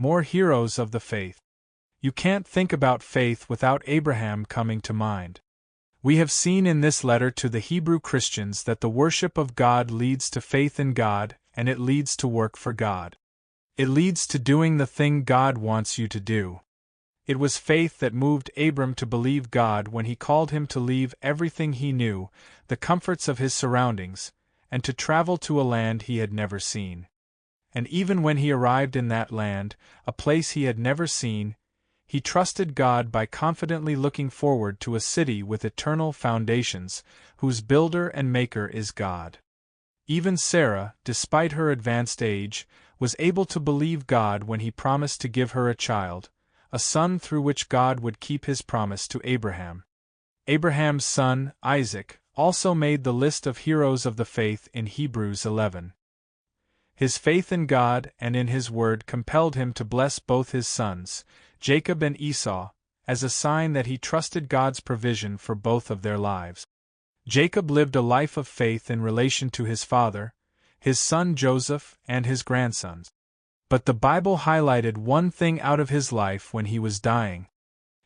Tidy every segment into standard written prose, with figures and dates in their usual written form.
More heroes of the faith. You can't think about faith without Abraham coming to mind. We have seen in this letter to the Hebrew Christians that the worship of God leads to faith in God, and it leads to work for God. It leads to doing the thing God wants you to do. It was faith that moved Abram to believe God when he called him to leave everything he knew, the comforts of his surroundings, and to travel to a land he had never seen. And even when he arrived in that land, a place he had never seen, he trusted God by confidently looking forward to a city with eternal foundations, whose builder and maker is God. Even Sarah, despite her advanced age, was able to believe God when he promised to give her a child, a son through which God would keep his promise to Abraham. Abraham's son, Isaac, also made the list of heroes of the faith in Hebrews 11. His faith in God and in his word compelled him to bless both his sons, Jacob and Esau, as a sign that he trusted God's provision for both of their lives. Jacob lived a life of faith in relation to his father, his son Joseph, and his grandsons. But the Bible highlighted one thing out of his life when he was dying.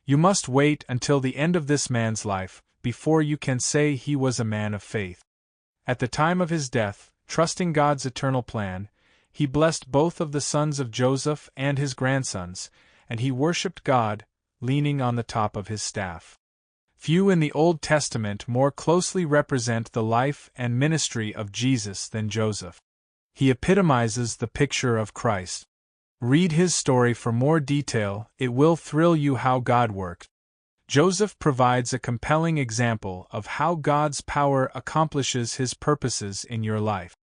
You must wait until the end of this man's life before you can say he was a man of faith. At the time of his death, trusting God's eternal plan, he blessed both of the sons of Joseph and his grandsons, and he worshipped God, leaning on the top of his staff. Few in the Old Testament more closely represent the life and ministry of Jesus than Joseph. He epitomizes the picture of Christ. Read his story for more detail, it will thrill you how God worked. Joseph provides a compelling example of how God's power accomplishes his purposes in your life.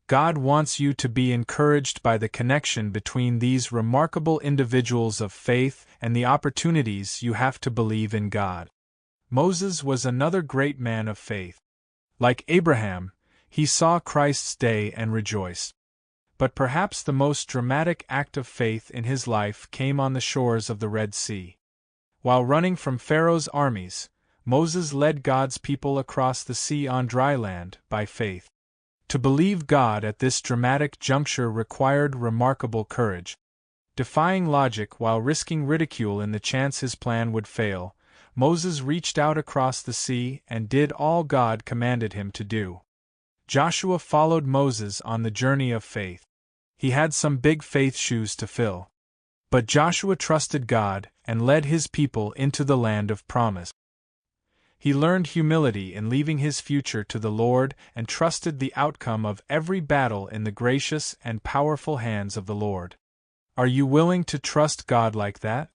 God wants you to be encouraged by the connection between these remarkable individuals of faith and the opportunities you have to believe in God. Moses was another great man of faith. Like Abraham, he saw Christ's day and rejoiced. But perhaps the most dramatic act of faith in his life came on the shores of the Red Sea. While running from Pharaoh's armies, Moses led God's people across the sea on dry land by faith. To believe God at this dramatic juncture required remarkable courage. Defying logic while risking ridicule in the chance his plan would fail, Moses reached out across the sea and did all God commanded him to do. Joshua followed Moses on the journey of faith. He had some big faith shoes to fill. But Joshua trusted God and led his people into the land of promise. He learned humility in leaving his future to the Lord and trusted the outcome of every battle in the gracious and powerful hands of the Lord. Are you willing to trust God like that?